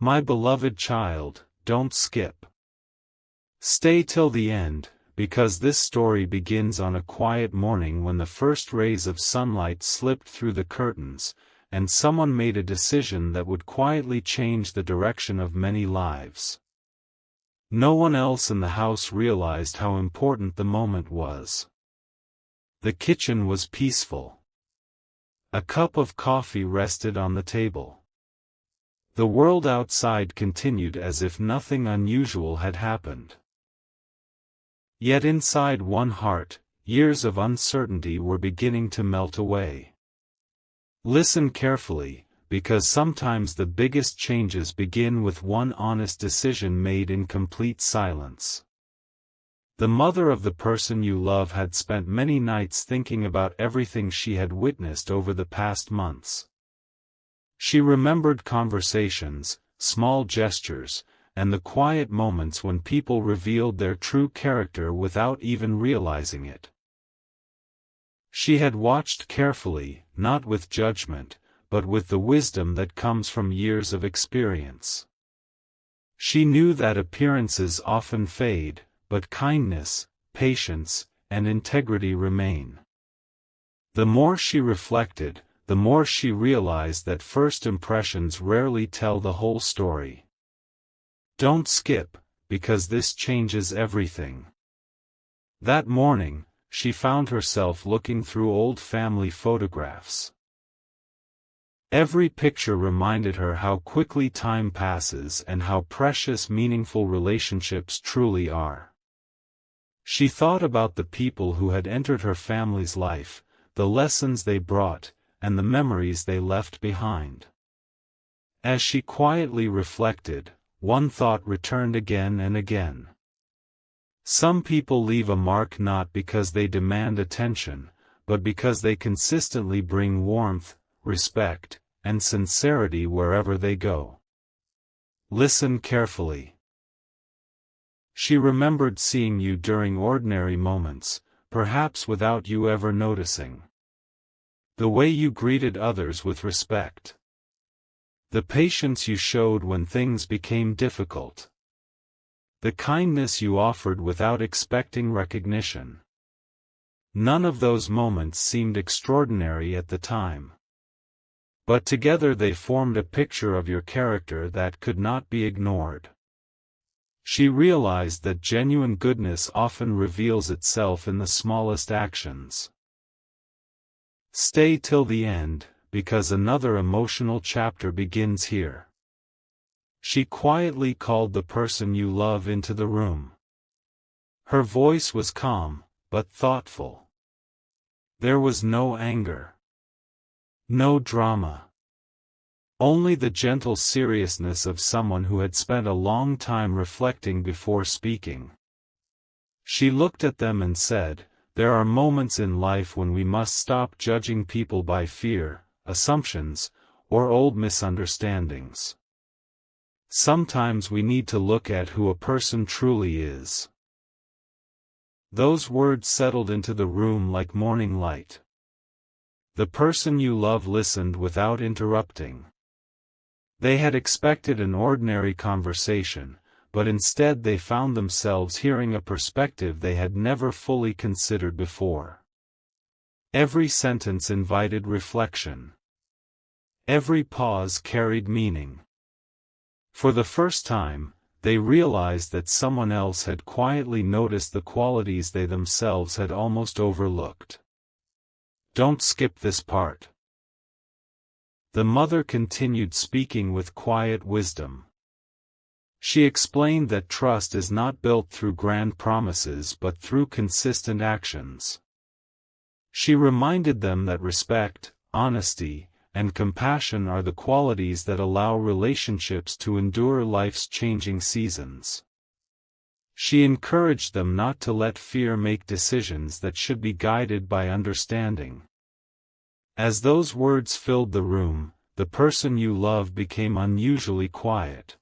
My beloved child, don't skip. Stay till the end, because this story begins on a quiet morning when the first rays of sunlight slipped through the curtains, and someone made a decision that would quietly change the direction of many lives. No one else in the house realized how important the moment was. The kitchen was peaceful. A cup of coffee rested on the table. The world outside continued as if nothing unusual had happened. Yet inside one heart, years of uncertainty were beginning to melt away. Listen carefully, because sometimes the biggest changes begin with one honest decision made in complete silence. The mother of the person you love had spent many nights thinking about everything she had witnessed over the past months. She remembered conversations, small gestures, and the quiet moments when people revealed their true character without even realizing it. She had watched carefully, not with judgment, but with the wisdom that comes from years of experience. She knew that appearances often fade, but kindness, patience, and integrity remain. The more she reflected, the more she realized that first impressions rarely tell the whole story. Don't skip, because this changes everything. That morning, she found herself looking through old family photographs. Every picture reminded her how quickly time passes and how precious meaningful relationships truly are. She thought about the people who had entered her family's life, the lessons they brought, and the memories they left behind. As she quietly reflected, one thought returned again and again. Some people leave a mark not because they demand attention, but because they consistently bring warmth, respect, and sincerity wherever they go. Listen carefully. She remembered seeing you during ordinary moments, perhaps without you ever noticing. The way you greeted others with respect. The patience you showed when things became difficult. The kindness you offered without expecting recognition. None of those moments seemed extraordinary at the time. But together they formed a picture of your character that could not be ignored. She realized that genuine goodness often reveals itself in the smallest actions. Stay till the end, because another emotional chapter begins here. She quietly called the person you love into the room. Her voice was calm, but thoughtful. There was no anger. No drama. Only the gentle seriousness of someone who had spent a long time reflecting before speaking. She looked at them and said, "There are moments in life when we must stop judging people by fear, assumptions, or old misunderstandings. Sometimes we need to look at who a person truly is." Those words settled into the room like morning light. The person you love listened without interrupting. They had expected an ordinary conversation, but instead they found themselves hearing a perspective they had never fully considered before. Every sentence invited reflection. Every pause carried meaning. For the first time, they realized that someone else had quietly noticed the qualities they themselves had almost overlooked. Don't skip this part. The mother continued speaking with quiet wisdom. She explained that trust is not built through grand promises but through consistent actions. She reminded them that respect, honesty, and compassion are the qualities that allow relationships to endure life's changing seasons. She encouraged them not to let fear make decisions that should be guided by understanding. As those words filled the room, the person you love became unusually quiet.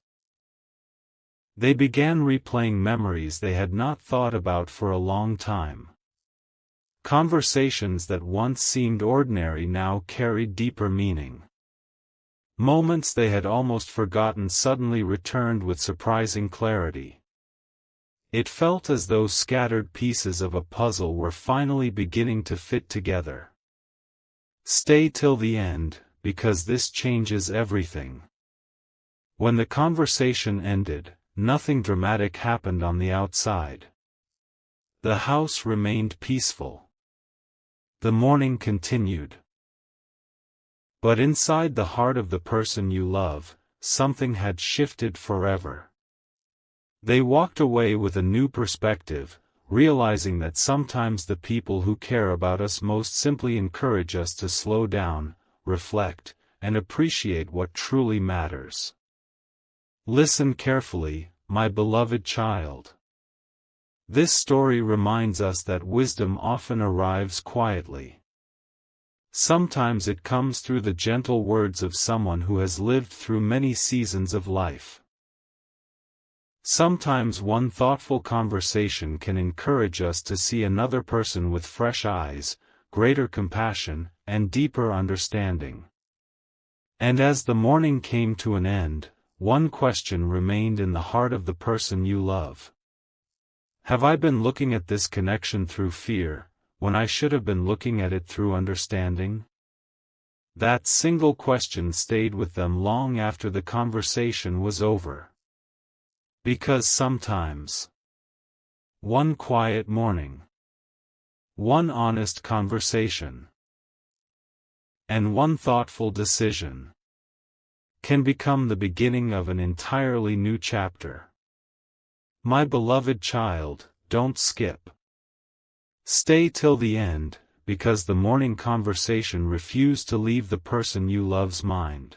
They began replaying memories they had not thought about for a long time. Conversations that once seemed ordinary now carried deeper meaning. Moments they had almost forgotten suddenly returned with surprising clarity. It felt as though scattered pieces of a puzzle were finally beginning to fit together. Stay till the end, because this changes everything. When the conversation ended, nothing dramatic happened on the outside. The house remained peaceful. The morning continued. But inside the heart of the person you love, something had shifted forever. They walked away with a new perspective, realizing that sometimes the people who care about us most simply encourage us to slow down, reflect, and appreciate what truly matters. Listen carefully, my beloved child. This story reminds us that wisdom often arrives quietly. Sometimes it comes through the gentle words of someone who has lived through many seasons of life. Sometimes one thoughtful conversation can encourage us to see another person with fresh eyes, greater compassion, and deeper understanding. And as the morning came to an end, one question remained in the heart of the person you love. Have I been looking at this connection through fear, when I should have been looking at it through understanding? That single question stayed with them long after the conversation was over. Because sometimes, one quiet morning, one honest conversation, and one thoughtful decision can become the beginning of an entirely new chapter. My beloved child, don't skip. Stay till the end, because the morning conversation refused to leave the person you love's mind.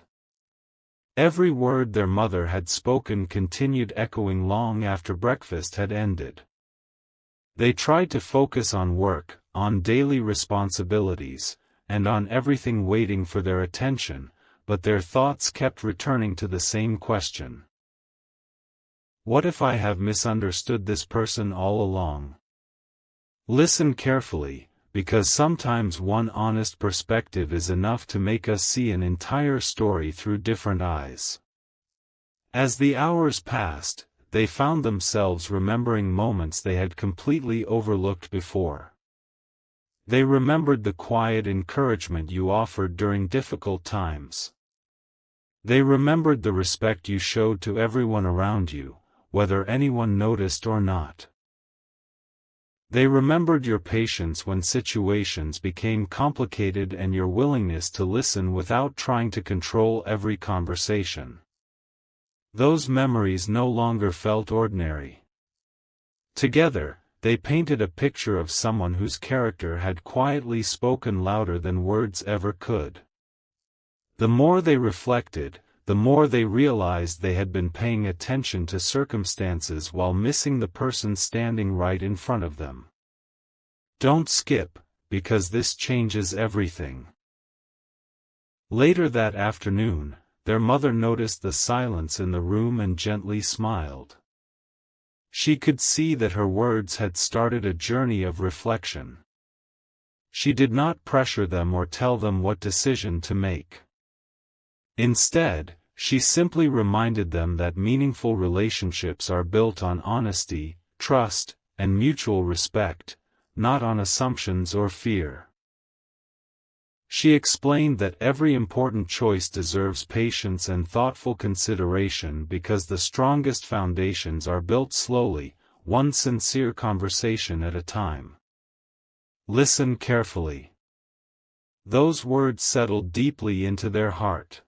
Every word their mother had spoken continued echoing long after breakfast had ended. They tried to focus on work, on daily responsibilities, and on everything waiting for their attention, but their thoughts kept returning to the same question. What if I have misunderstood this person all along? Listen carefully, because sometimes one honest perspective is enough to make us see an entire story through different eyes. As the hours passed, they found themselves remembering moments they had completely overlooked before. They remembered the quiet encouragement you offered during difficult times. They remembered the respect you showed to everyone around you, whether anyone noticed or not. They remembered your patience when situations became complicated and your willingness to listen without trying to control every conversation. Those memories no longer felt ordinary. Together, they painted a picture of someone whose character had quietly spoken louder than words ever could. The more they reflected, the more they realized they had been paying attention to circumstances while missing the person standing right in front of them. Don't skip, because this changes everything. Later that afternoon, their mother noticed the silence in the room and gently smiled. She could see that her words had started a journey of reflection. She did not pressure them or tell them what decision to make. Instead, she simply reminded them that meaningful relationships are built on honesty, trust, and mutual respect, not on assumptions or fear. She explained that every important choice deserves patience and thoughtful consideration because the strongest foundations are built slowly, one sincere conversation at a time. Listen carefully. Those words settled deeply into their heart.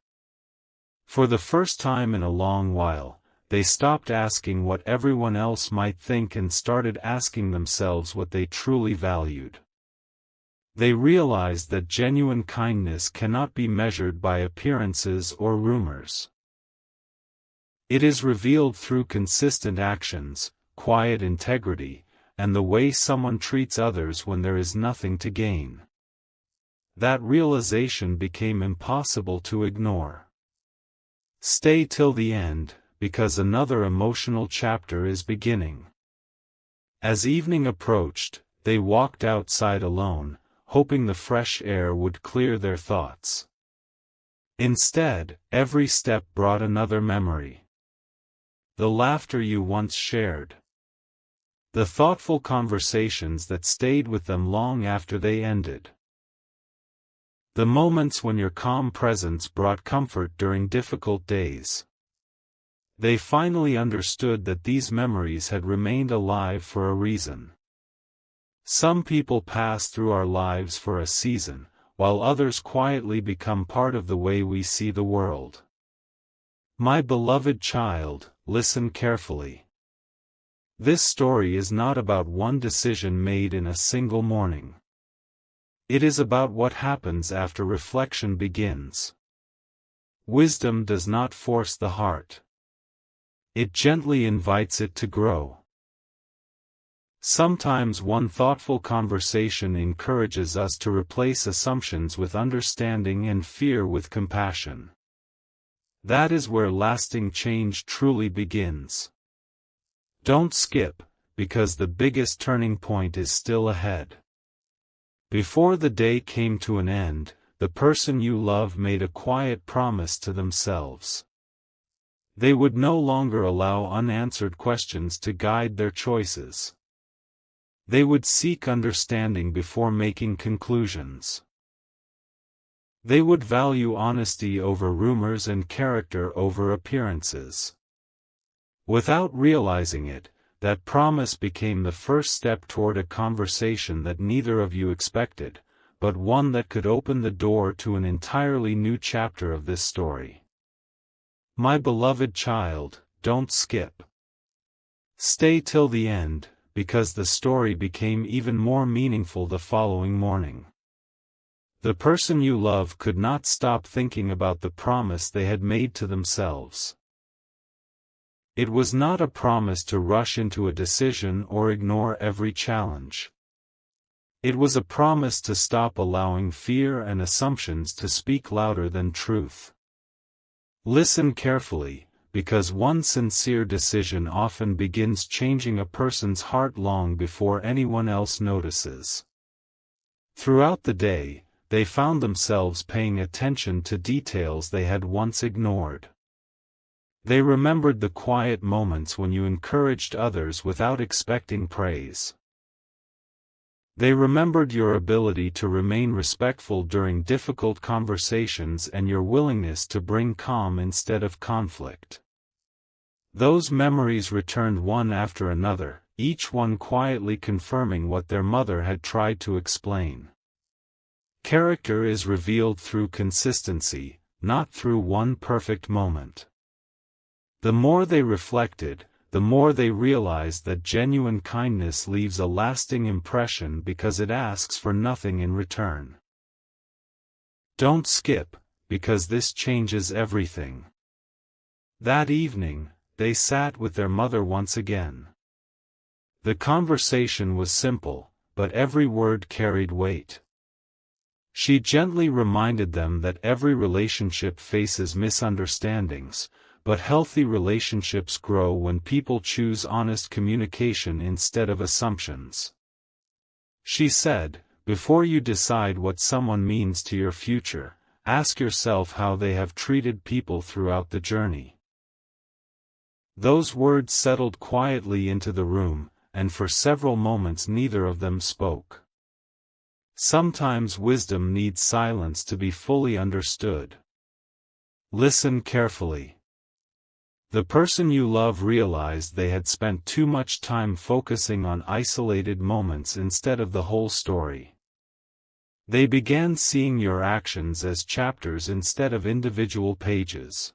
For the first time in a long while, they stopped asking what everyone else might think and started asking themselves what they truly valued. They realized that genuine kindness cannot be measured by appearances or rumors. It is revealed through consistent actions, quiet integrity, and the way someone treats others when there is nothing to gain. That realization became impossible to ignore. Stay till the end, because another emotional chapter is beginning. As evening approached, they walked outside alone, hoping the fresh air would clear their thoughts. Instead, every step brought another memory. The laughter you once shared. The thoughtful conversations that stayed with them long after they ended. The moments when your calm presence brought comfort during difficult days. They finally understood that these memories had remained alive for a reason. Some people pass through our lives for a season, while others quietly become part of the way we see the world. My beloved child, listen carefully. This story is not about one decision made in a single morning. It is about what happens after reflection begins. Wisdom does not force the heart. It gently invites it to grow. Sometimes one thoughtful conversation encourages us to replace assumptions with understanding and fear with compassion. That is where lasting change truly begins. Don't skip, because the biggest turning point is still ahead. Before the day came to an end, the person you love made a quiet promise to themselves. They would no longer allow unanswered questions to guide their choices. They would seek understanding before making conclusions. They would value honesty over rumors and character over appearances. Without realizing it, that promise became the first step toward a conversation that neither of you expected, but one that could open the door to an entirely new chapter of this story. My beloved child, don't skip. Stay till the end, because the story became even more meaningful the following morning. The person you love could not stop thinking about the promise they had made to themselves. It was not a promise to rush into a decision or ignore every challenge. It was a promise to stop allowing fear and assumptions to speak louder than truth. Listen carefully, because one sincere decision often begins changing a person's heart long before anyone else notices. Throughout the day, they found themselves paying attention to details they had once ignored. They remembered the quiet moments when you encouraged others without expecting praise. They remembered your ability to remain respectful during difficult conversations and your willingness to bring calm instead of conflict. Those memories returned one after another, each one quietly confirming what their mother had tried to explain. Character is revealed through consistency, not through one perfect moment. The more they reflected, the more they realized that genuine kindness leaves a lasting impression because it asks for nothing in return. Don't skip, because this changes everything. That evening, they sat with their mother once again. The conversation was simple, but every word carried weight. She gently reminded them that every relationship faces misunderstandings, but healthy relationships grow when people choose honest communication instead of assumptions. She said, before you decide what someone means to your future, ask yourself how they have treated people throughout the journey. Those words settled quietly into the room, and for several moments neither of them spoke. Sometimes wisdom needs silence to be fully understood. Listen carefully. The person you love realized they had spent too much time focusing on isolated moments instead of the whole story. They began seeing your actions as chapters instead of individual pages.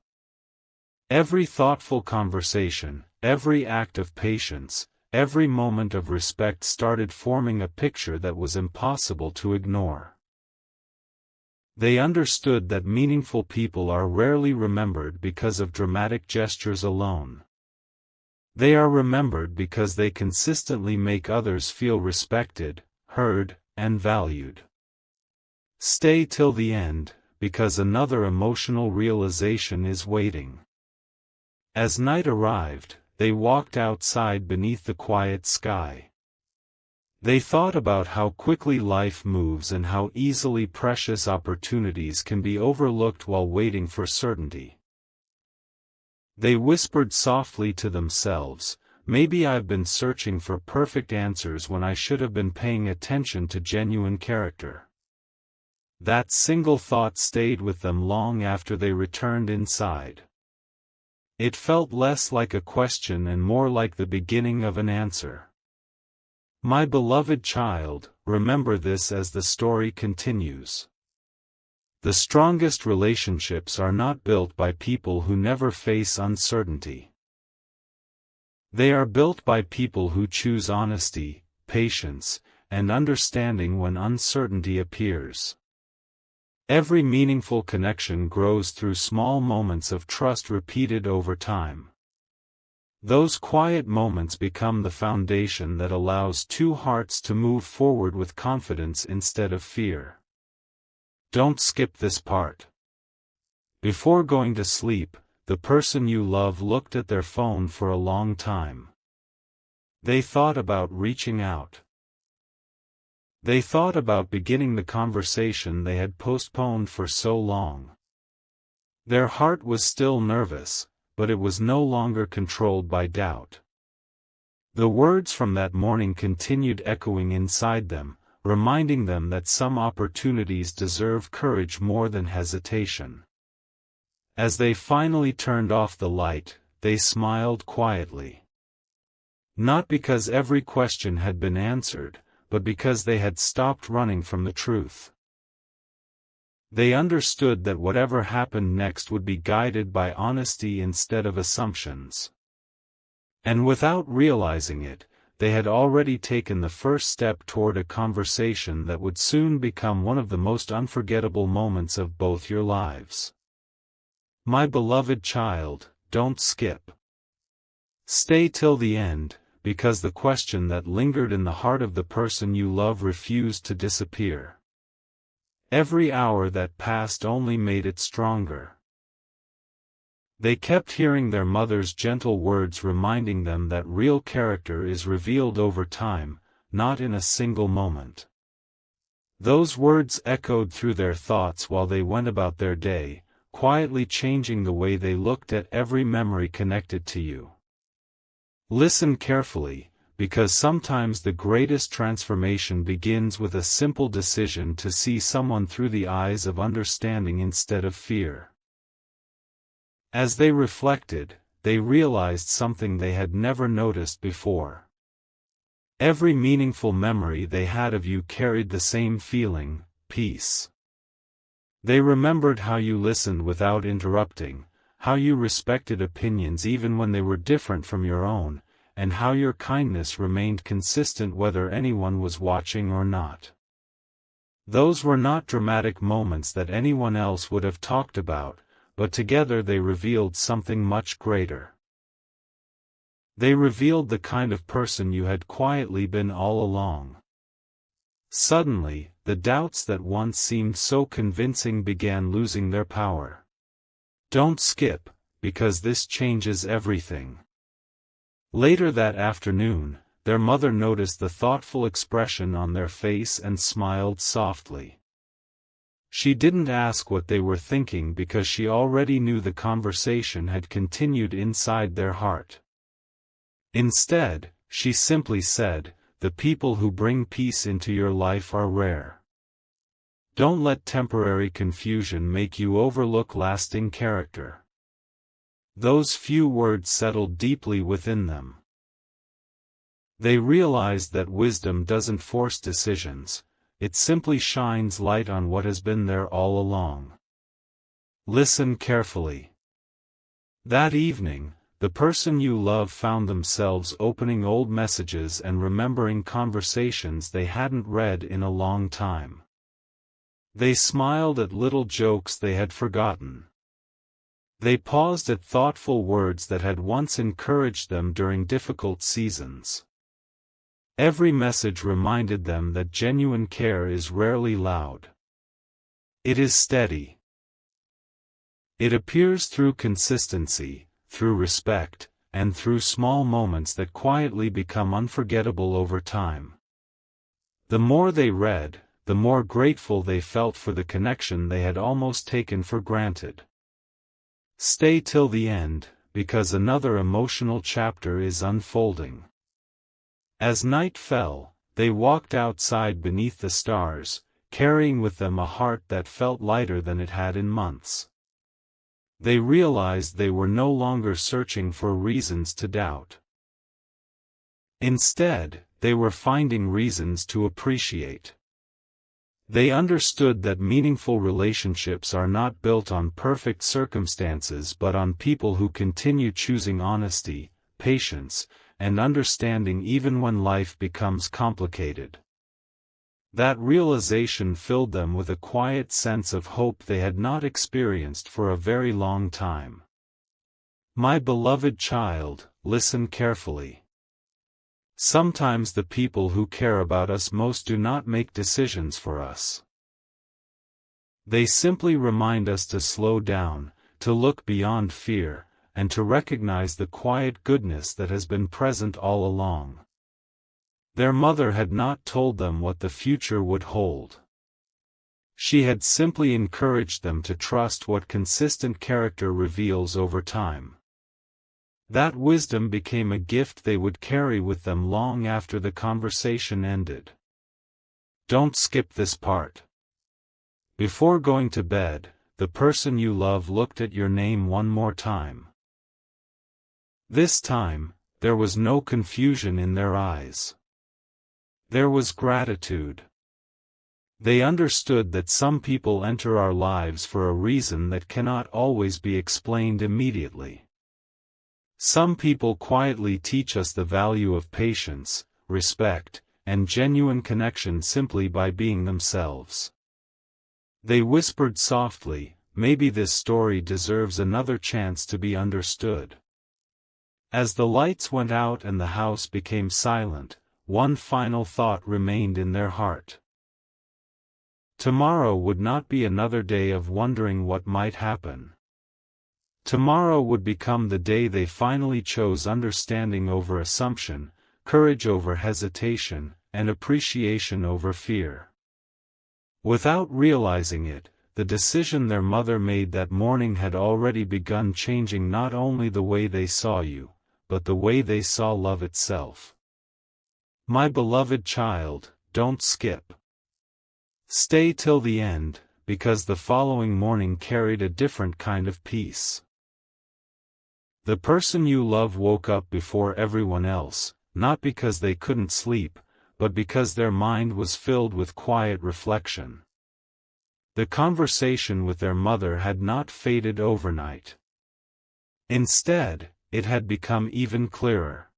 Every thoughtful conversation, every act of patience, every moment of respect started forming a picture that was impossible to ignore. They understood that meaningful people are rarely remembered because of dramatic gestures alone. They are remembered because they consistently make others feel respected, heard, and valued. Stay till the end, because another emotional realization is waiting. As night arrived, they walked outside beneath the quiet sky. They thought about how quickly life moves and how easily precious opportunities can be overlooked while waiting for certainty. They whispered softly to themselves, "Maybe I've been searching for perfect answers when I should have been paying attention to genuine character." That single thought stayed with them long after they returned inside. It felt less like a question and more like the beginning of an answer. My beloved child, remember this as the story continues. The strongest relationships are not built by people who never face uncertainty. They are built by people who choose honesty, patience, and understanding when uncertainty appears. Every meaningful connection grows through small moments of trust repeated over time. Those quiet moments become the foundation that allows two hearts to move forward with confidence instead of fear. Don't skip this part. Before going to sleep, the person you love looked at their phone for a long time. They thought about reaching out. They thought about beginning the conversation they had postponed for so long. Their heart was still nervous, but it was no longer controlled by doubt. The words from that morning continued echoing inside them, reminding them that some opportunities deserve courage more than hesitation. As they finally turned off the light, they smiled quietly. Not because every question had been answered, but because they had stopped running from the truth. They understood that whatever happened next would be guided by honesty instead of assumptions. And without realizing it, they had already taken the first step toward a conversation that would soon become one of the most unforgettable moments of both your lives. My beloved child, don't skip. Stay till the end, because the question that lingered in the heart of the person you love refused to disappear. Every hour that passed only made it stronger. They kept hearing their mother's gentle words reminding them that real character is revealed over time, not in a single moment. Those words echoed through their thoughts while they went about their day, quietly changing the way they looked at every memory connected to you. Listen carefully, because sometimes the greatest transformation begins with a simple decision to see someone through the eyes of understanding instead of fear. As they reflected, they realized something they had never noticed before. Every meaningful memory they had of you carried the same feeling, peace. They remembered how you listened without interrupting, how you respected opinions even when they were different from your own, and how your kindness remained consistent whether anyone was watching or not. Those were not dramatic moments that anyone else would have talked about, but together they revealed something much greater. They revealed the kind of person you had quietly been all along. Suddenly, the doubts that once seemed so convincing began losing their power. Don't skip, because this changes everything. Later that afternoon, their mother noticed the thoughtful expression on their face and smiled softly. She didn't ask what they were thinking because she already knew the conversation had continued inside their heart. Instead, she simply said, "The people who bring peace into your life are rare. Don't let temporary confusion make you overlook lasting character." Those few words settled deeply within them. They realized that wisdom doesn't force decisions, it simply shines light on what has been there all along. Listen carefully. That evening, the person you love found themselves opening old messages and remembering conversations they hadn't read in a long time. They smiled at little jokes they had forgotten. They paused at thoughtful words that had once encouraged them during difficult seasons. Every message reminded them that genuine care is rarely loud. It is steady. It appears through consistency, through respect, and through small moments that quietly become unforgettable over time. The more they read, the more grateful they felt for the connection they had almost taken for granted. Stay till the end, because another emotional chapter is unfolding. As night fell, they walked outside beneath the stars, carrying with them a heart that felt lighter than it had in months. They realized they were no longer searching for reasons to doubt. Instead, they were finding reasons to appreciate. They understood that meaningful relationships are not built on perfect circumstances but on people who continue choosing honesty, patience, and understanding even when life becomes complicated. That realization filled them with a quiet sense of hope they had not experienced for a very long time. My beloved child, listen carefully. Sometimes the people who care about us most do not make decisions for us. They simply remind us to slow down, to look beyond fear, and to recognize the quiet goodness that has been present all along. Their mother had not told them what the future would hold. She had simply encouraged them to trust what consistent character reveals over time. That wisdom became a gift they would carry with them long after the conversation ended. Don't skip this part. Before going to bed, the person you love looked at your name one more time. This time, there was no confusion in their eyes. There was gratitude. They understood that some people enter our lives for a reason that cannot always be explained immediately. Some people quietly teach us the value of patience, respect, and genuine connection simply by being themselves. They whispered softly, maybe this story deserves another chance to be understood. As the lights went out and the house became silent, one final thought remained in their heart. Tomorrow would not be another day of wondering what might happen. Tomorrow would become the day they finally chose understanding over assumption, courage over hesitation, and appreciation over fear. Without realizing it, the decision their mother made that morning had already begun changing not only the way they saw you, but the way they saw love itself. My beloved child, don't skip. Stay till the end, because the following morning carried a different kind of peace. The person you love woke up before everyone else, not because they couldn't sleep, but because their mind was filled with quiet reflection. The conversation with their mother had not faded overnight. Instead, it had become even clearer.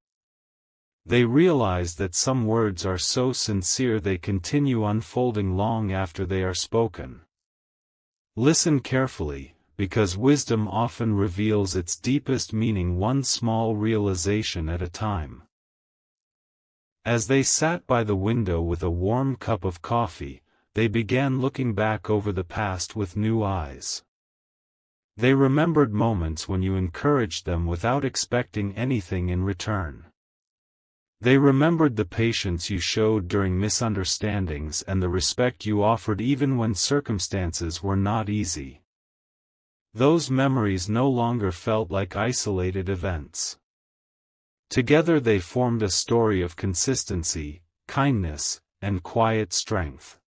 They realized that some words are so sincere they continue unfolding long after they are spoken. Listen carefully, because wisdom often reveals its deepest meaning one small realization at a time. As they sat by the window with a warm cup of coffee, they began looking back over the past with new eyes. They remembered moments when you encouraged them without expecting anything in return. They remembered the patience you showed during misunderstandings and the respect you offered even when circumstances were not easy. Those memories no longer felt like isolated events. Together they formed a story of consistency, kindness, and quiet strength.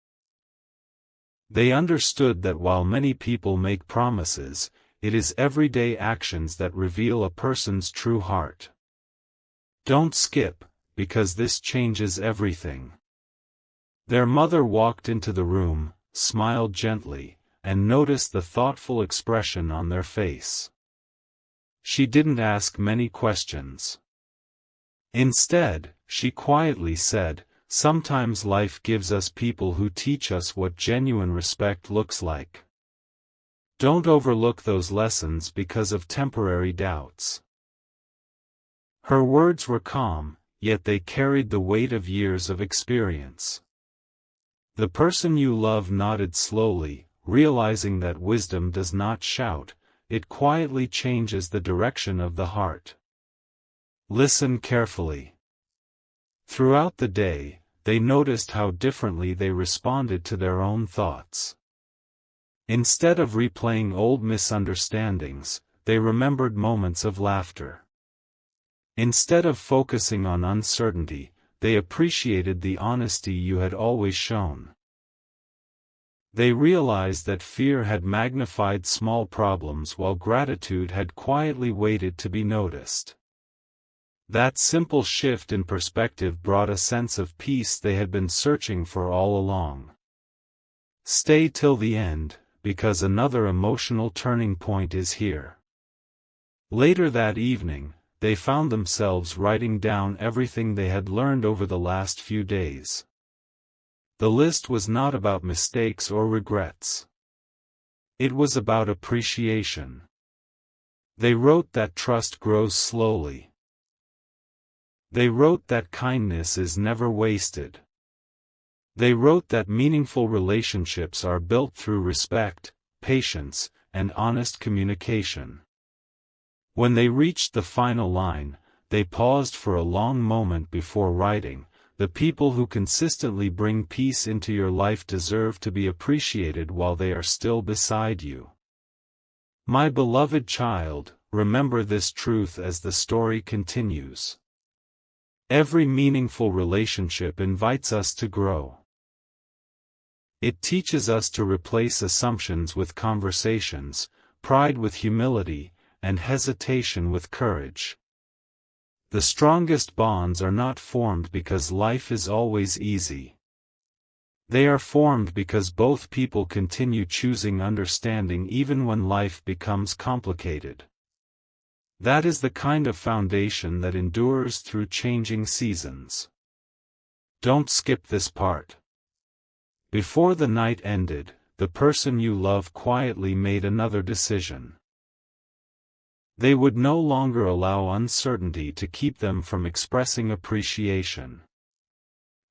They understood that while many people make promises, it is everyday actions that reveal a person's true heart. Don't skip, because this changes everything. Their mother walked into the room, smiled gently, and noticed the thoughtful expression on their face. She didn't ask many questions. Instead, she quietly said, "Sometimes life gives us people who teach us what genuine respect looks like. Don't overlook those lessons because of temporary doubts." Her words were calm, yet they carried the weight of years of experience. The person you love nodded slowly, realizing that wisdom does not shout, it quietly changes the direction of the heart. Listen carefully. Throughout the day, they noticed how differently they responded to their own thoughts. Instead of replaying old misunderstandings, they remembered moments of laughter. Instead of focusing on uncertainty, they appreciated the honesty you had always shown. They realized that fear had magnified small problems while gratitude had quietly waited to be noticed. That simple shift in perspective brought a sense of peace they had been searching for all along. Stay till the end, because another emotional turning point is here. Later that evening, they found themselves writing down everything they had learned over the last few days. The list was not about mistakes or regrets. It was about appreciation. They wrote that trust grows slowly. They wrote that kindness is never wasted. They wrote that meaningful relationships are built through respect, patience, and honest communication. When they reached the final line, they paused for a long moment before writing, "The people who consistently bring peace into your life deserve to be appreciated while they are still beside you." My beloved child, remember this truth as the story continues. Every meaningful relationship invites us to grow. It teaches us to replace assumptions with conversations, pride with humility, and hesitation with courage. The strongest bonds are not formed because life is always easy. They are formed because both people continue choosing understanding even when life becomes complicated. That is the kind of foundation that endures through changing seasons. Don't skip this part. Before the night ended, the person you love quietly made another decision. They would no longer allow uncertainty to keep them from expressing appreciation.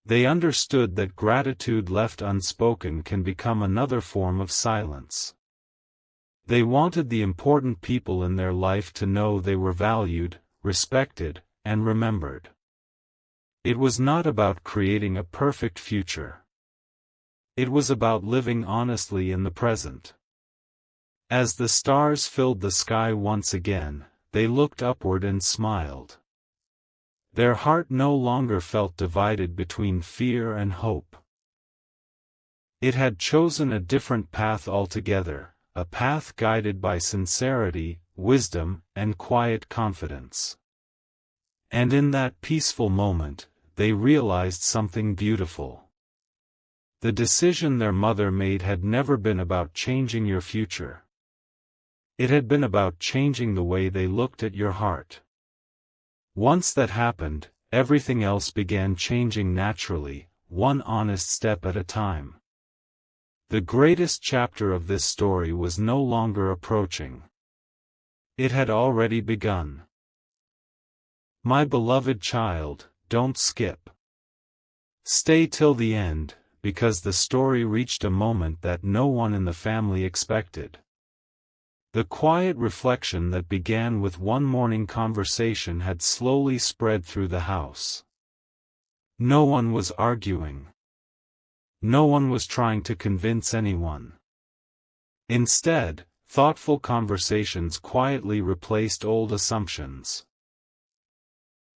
They understood that gratitude left unspoken can become another form of silence. They wanted the important people in their life to know they were valued, respected, and remembered. It was not about creating a perfect future. It was about living honestly in the present. As the stars filled the sky once again, they looked upward and smiled. Their heart no longer felt divided between fear and hope. It had chosen a different path altogether, a path guided by sincerity, wisdom, and quiet confidence. And in that peaceful moment, they realized something beautiful. The decision their mother made had never been about changing your future. It had been about changing the way they looked at your heart. Once that happened, everything else began changing naturally, one honest step at a time. The greatest chapter of this story was no longer approaching. It had already begun. My beloved child, don't skip. Stay till the end, because the story reached a moment that no one in the family expected. The quiet reflection that began with one morning conversation had slowly spread through the house. No one was arguing. No one was trying to convince anyone. Instead, thoughtful conversations quietly replaced old assumptions.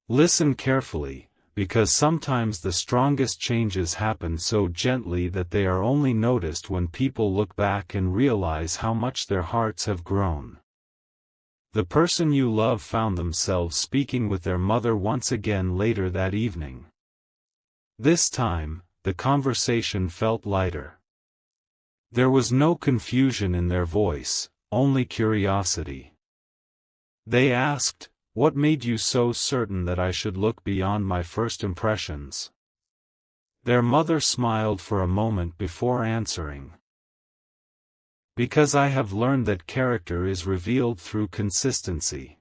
Listen carefully, because sometimes the strongest changes happen so gently that they are only noticed when people look back and realize how much their hearts have grown. The person you love found themselves speaking with their mother once again later that evening. This time, the conversation felt lighter. There was no confusion in their voice, only curiosity. They asked, "What made you so certain that I should look beyond my first impressions?" Their mother smiled for a moment before answering. "Because I have learned that character is revealed through consistency.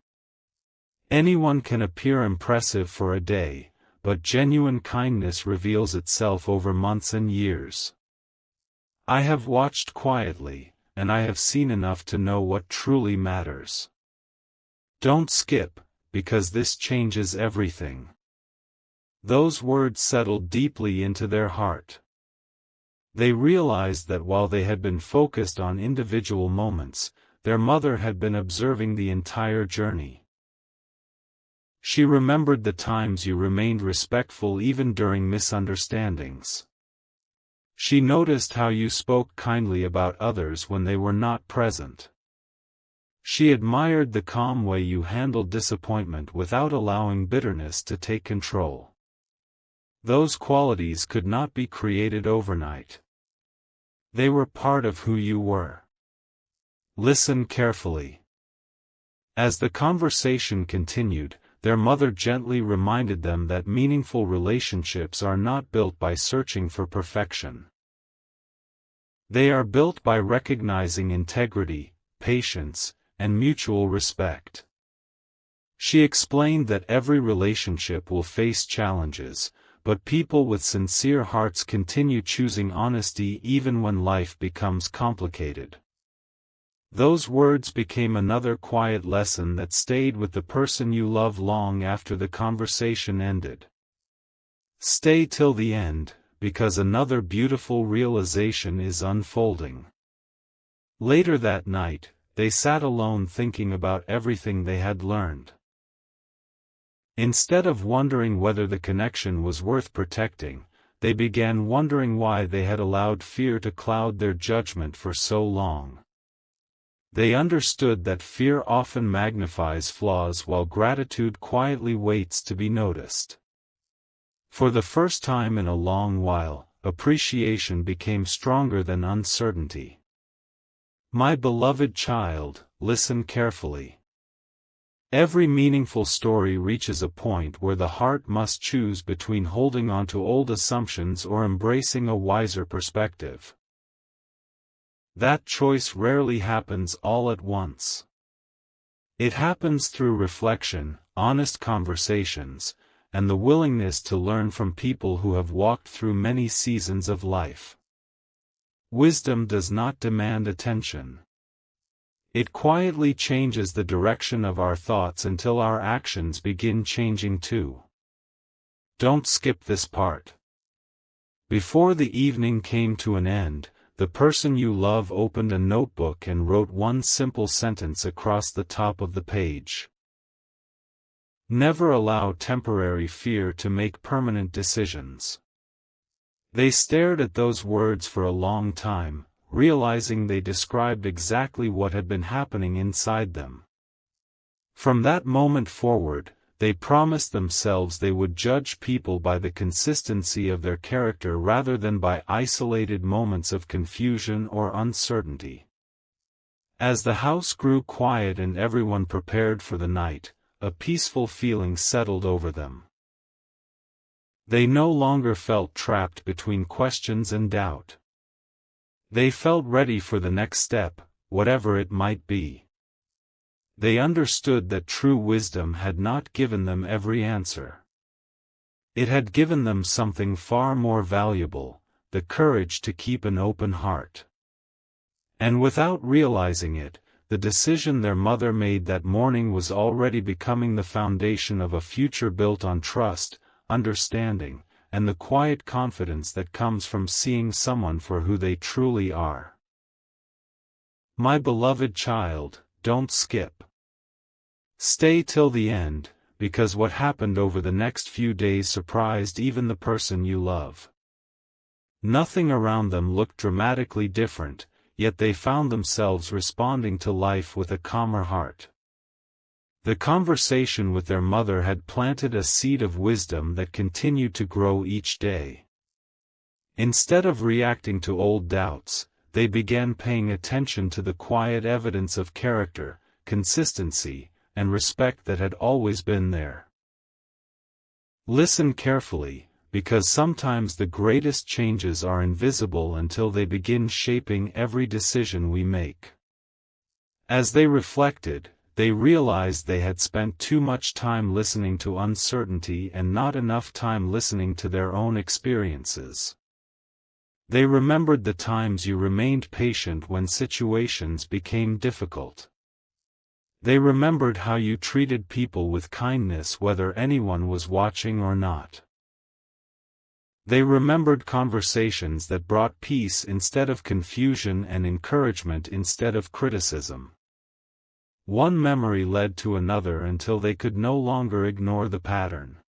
Anyone can appear impressive for a day, but genuine kindness reveals itself over months and years. I have watched quietly, and I have seen enough to know what truly matters. Don't skip, because this changes everything." Those words settled deeply into their heart. They realized that while they had been focused on individual moments, their mother had been observing the entire journey. She remembered the times you remained respectful even during misunderstandings. She noticed how you spoke kindly about others when they were not present. She admired the calm way you handled disappointment without allowing bitterness to take control. Those qualities could not be created overnight. They were part of who you were. Listen carefully. As the conversation continued, their mother gently reminded them that meaningful relationships are not built by searching for perfection. They are built by recognizing integrity, patience, and mutual respect. She explained that every relationship will face challenges, but people with sincere hearts continue choosing honesty even when life becomes complicated. Those words became another quiet lesson that stayed with the person you love long after the conversation ended. Stay till the end, because another beautiful realization is unfolding. Later that night, they sat alone thinking about everything they had learned. Instead of wondering whether the connection was worth protecting, they began wondering why they had allowed fear to cloud their judgment for so long. They understood that fear often magnifies flaws while gratitude quietly waits to be noticed. For the first time in a long while, appreciation became stronger than uncertainty. My beloved child, listen carefully. Every meaningful story reaches a point where the heart must choose between holding on to old assumptions or embracing a wiser perspective. That choice rarely happens all at once. It happens through reflection, honest conversations, and the willingness to learn from people who have walked through many seasons of life. Wisdom does not demand attention. It quietly changes the direction of our thoughts until our actions begin changing too. Don't skip this part. Before the evening came to an end, the person you love opened a notebook and wrote one simple sentence across the top of the page. Never allow temporary fear to make permanent decisions. They stared at those words for a long time, realizing they described exactly what had been happening inside them. From that moment forward, they promised themselves they would judge people by the consistency of their character rather than by isolated moments of confusion or uncertainty. As the house grew quiet and everyone prepared for the night, a peaceful feeling settled over them. They no longer felt trapped between questions and doubt. They felt ready for the next step, whatever it might be. They understood that true wisdom had not given them every answer. It had given them something far more valuable, the courage to keep an open heart. And without realizing it, the decision their mother made that morning was already becoming the foundation of a future built on trust, understanding, and the quiet confidence that comes from seeing someone for who they truly are. My beloved child, don't skip. Stay till the end, because what happened over the next few days surprised even the person you love. Nothing around them looked dramatically different, yet they found themselves responding to life with a calmer heart. The conversation with their mother had planted a seed of wisdom that continued to grow each day. Instead of reacting to old doubts, they began paying attention to the quiet evidence of character, consistency, and respect that had always been there. Listen carefully, because sometimes the greatest changes are invisible until they begin shaping every decision we make. As they reflected, they realized they had spent too much time listening to uncertainty and not enough time listening to their own experiences. They remembered the times you remained patient when situations became difficult. They remembered how you treated people with kindness whether anyone was watching or not. They remembered conversations that brought peace instead of confusion and encouragement instead of criticism. One memory led to another until they could no longer ignore the pattern.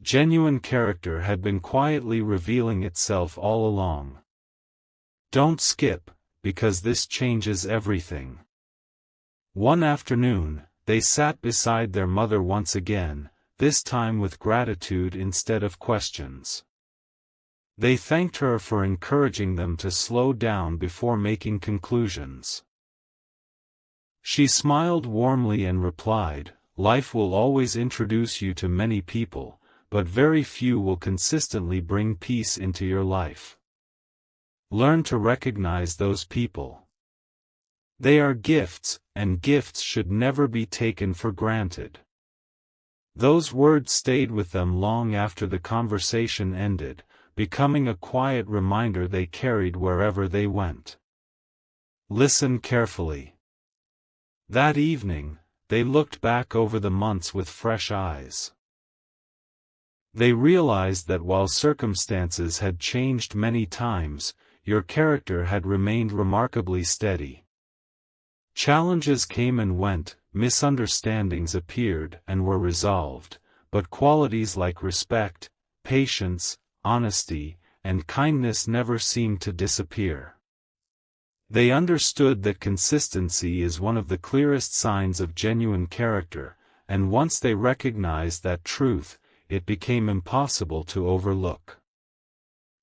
Genuine character had been quietly revealing itself all along. Don't skip, because this changes everything. One afternoon, they sat beside their mother once again, this time with gratitude instead of questions. They thanked her for encouraging them to slow down before making conclusions. She smiled warmly and replied, "Life will always introduce you to many people, but very few will consistently bring peace into your life. Learn to recognize those people. They are gifts, and gifts should never be taken for granted." Those words stayed with them long after the conversation ended, becoming a quiet reminder they carried wherever they went. Listen carefully. That evening, they looked back over the months with fresh eyes. They realized that while circumstances had changed many times, your character had remained remarkably steady. Challenges came and went, misunderstandings appeared and were resolved, but qualities like respect, patience, honesty, and kindness never seemed to disappear. They understood that consistency is one of the clearest signs of genuine character, and once they recognized that truth, it became impossible to overlook.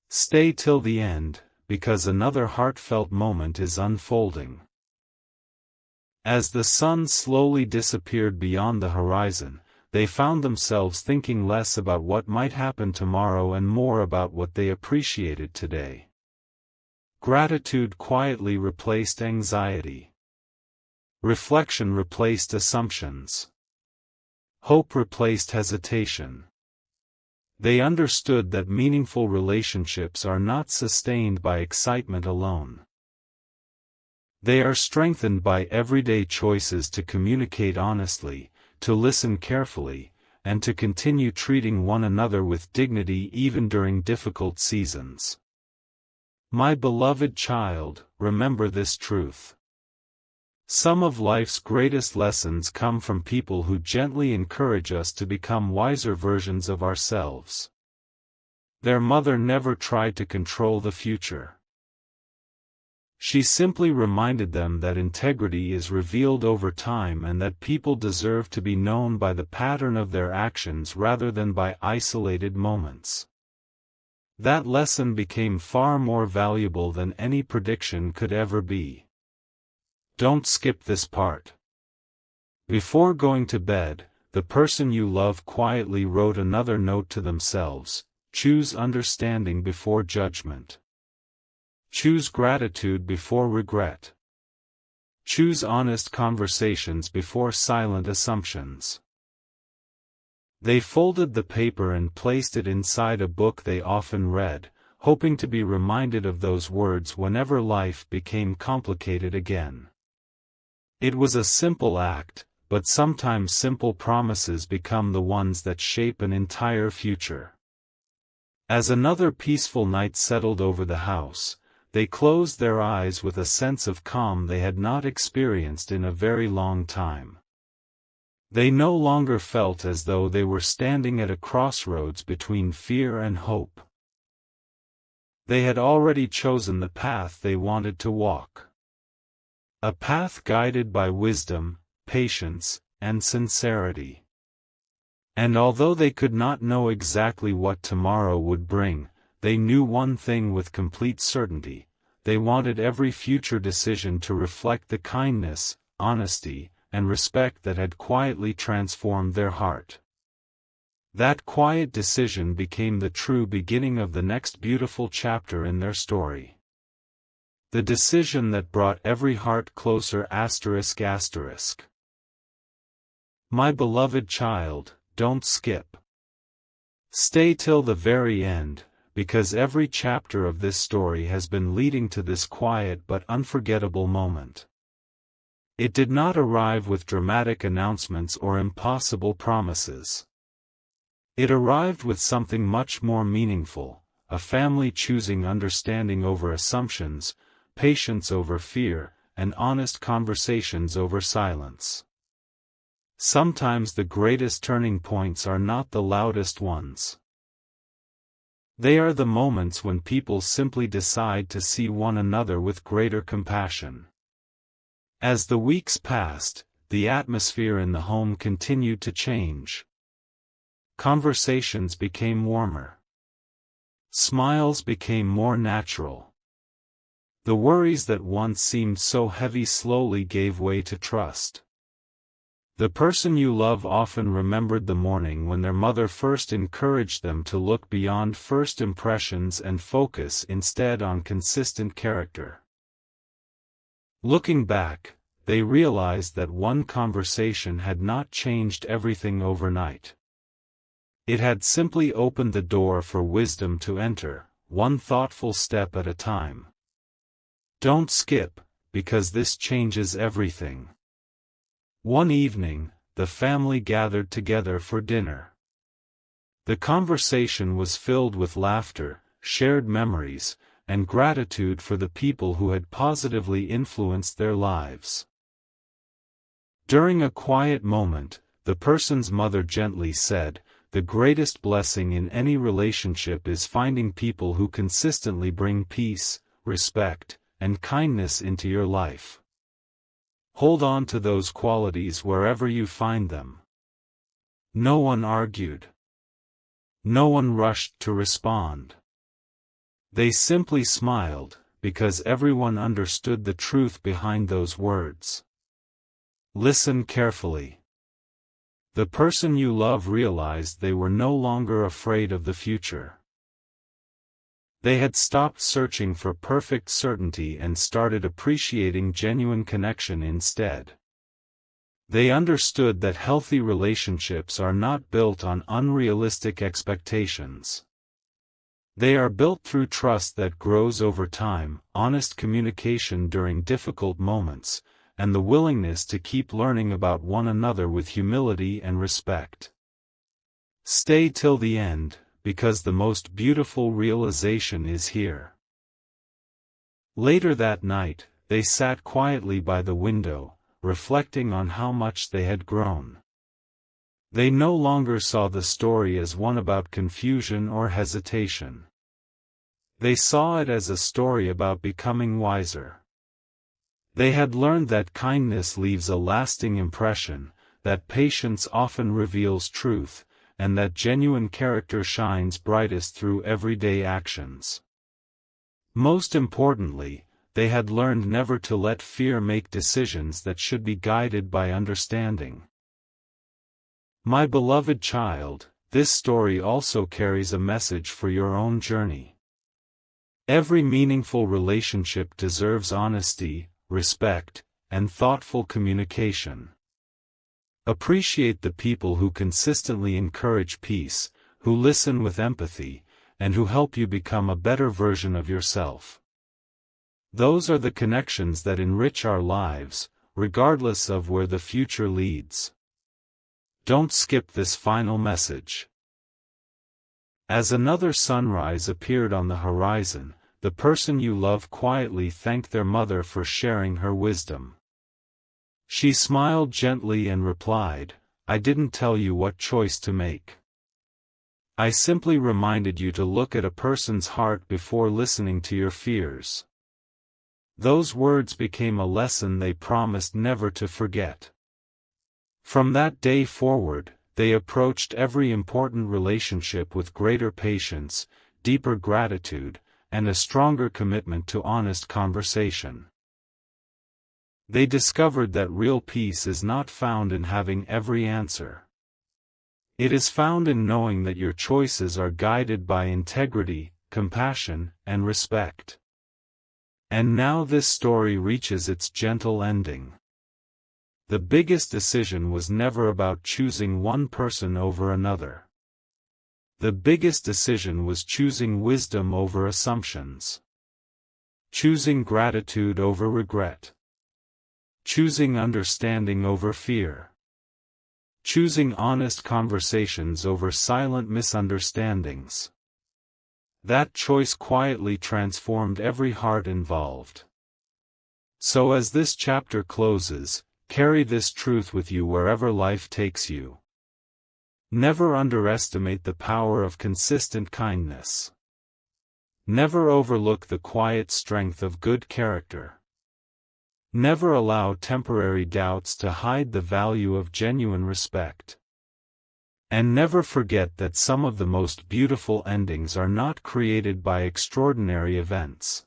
Stay till the end, because another heartfelt moment is unfolding. As the sun slowly disappeared beyond the horizon, they found themselves thinking less about what might happen tomorrow and more about what they appreciated today. Gratitude quietly replaced anxiety. Reflection replaced assumptions. Hope replaced hesitation. They understood that meaningful relationships are not sustained by excitement alone. They are strengthened by everyday choices to communicate honestly, to listen carefully, and to continue treating one another with dignity even during difficult seasons. My beloved child, remember this truth. Some of life's greatest lessons come from people who gently encourage us to become wiser versions of ourselves. Their mother never tried to control the future. She simply reminded them that integrity is revealed over time and that people deserve to be known by the pattern of their actions rather than by isolated moments. That lesson became far more valuable than any prediction could ever be. Don't skip this part. Before going to bed, the person you love quietly wrote another note to themselves: choose understanding before judgment. Choose gratitude before regret. Choose honest conversations before silent assumptions. They folded the paper and placed it inside a book they often read, hoping to be reminded of those words whenever life became complicated again. It was a simple act, but sometimes simple promises become the ones that shape an entire future. As another peaceful night settled over the house, they closed their eyes with a sense of calm they had not experienced in a very long time. They no longer felt as though they were standing at a crossroads between fear and hope. They had already chosen the path they wanted to walk. A path guided by wisdom, patience, and sincerity. And although they could not know exactly what tomorrow would bring, they knew one thing with complete certainty: they wanted every future decision to reflect the kindness, honesty, and respect that had quietly transformed their heart. That quiet decision became the true beginning of the next beautiful chapter in their story. The decision that brought every heart closer. My beloved child, don't skip. Stay till the very end, because every chapter of this story has been leading to this quiet but unforgettable moment. It did not arrive with dramatic announcements or impossible promises. It arrived with something much more meaningful, a family choosing understanding over assumptions, patience over fear, and honest conversations over silence. Sometimes the greatest turning points are not the loudest ones. They are the moments when people simply decide to see one another with greater compassion. As the weeks passed, the atmosphere in the home continued to change. Conversations became warmer. Smiles became more natural. The worries that once seemed so heavy slowly gave way to trust. The person you love often remembered the morning when their mother first encouraged them to look beyond first impressions and focus instead on consistent character. Looking back, they realized that one conversation had not changed everything overnight. It had simply opened the door for wisdom to enter, one thoughtful step at a time. Don't skip, because this changes everything. One evening, the family gathered together for dinner. The conversation was filled with laughter, shared memories, and gratitude for the people who had positively influenced their lives. During a quiet moment, the person's mother gently said, "The greatest blessing in any relationship is finding people who consistently bring peace, respect, and kindness into your life. Hold on to those qualities wherever you find them." No one argued. No one rushed to respond. They simply smiled, because everyone understood the truth behind those words. Listen carefully. The person you love realized they were no longer afraid of the future. They had stopped searching for perfect certainty and started appreciating genuine connection instead. They understood that healthy relationships are not built on unrealistic expectations. They are built through trust that grows over time, honest communication during difficult moments, and the willingness to keep learning about one another with humility and respect. Stay till the end, because the most beautiful realization is here. Later that night, they sat quietly by the window, reflecting on how much they had grown. They no longer saw the story as one about confusion or hesitation. They saw it as a story about becoming wiser. They had learned that kindness leaves a lasting impression, that patience often reveals truth, and that genuine character shines brightest through everyday actions. Most importantly, they had learned never to let fear make decisions that should be guided by understanding. My beloved child, this story also carries a message for your own journey. Every meaningful relationship deserves honesty, respect, and thoughtful communication. Appreciate the people who consistently encourage peace, who listen with empathy, and who help you become a better version of yourself. Those are the connections that enrich our lives, regardless of where the future leads. Don't skip this final message. As another sunrise appeared on the horizon, the person you love quietly thanked their mother for sharing her wisdom. She smiled gently and replied, "I didn't tell you what choice to make. I simply reminded you to look at a person's heart before listening to your fears." Those words became a lesson they promised never to forget. From that day forward, they approached every important relationship with greater patience, deeper gratitude, and a stronger commitment to honest conversation. They discovered that real peace is not found in having every answer. It is found in knowing that your choices are guided by integrity, compassion, and respect. And now this story reaches its gentle ending. The biggest decision was never about choosing one person over another. The biggest decision was choosing wisdom over assumptions. Choosing gratitude over regret. Choosing understanding over fear. choosing honest conversations over silent misunderstandings. That choice quietly transformed every heart involved. So as this chapter closes, carry this truth with you wherever life takes you. Never underestimate the power of consistent kindness. Never overlook the quiet strength of good character. Never allow temporary doubts to hide the value of genuine respect. And never forget that some of the most beautiful endings are not created by extraordinary events.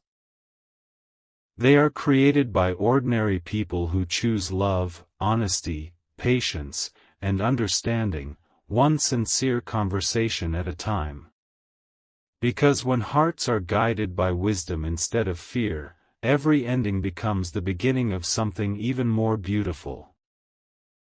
They are created by ordinary people who choose love, honesty, patience, and understanding, one sincere conversation at a time. Because when hearts are guided by wisdom instead of fear, every ending becomes the beginning of something even more beautiful.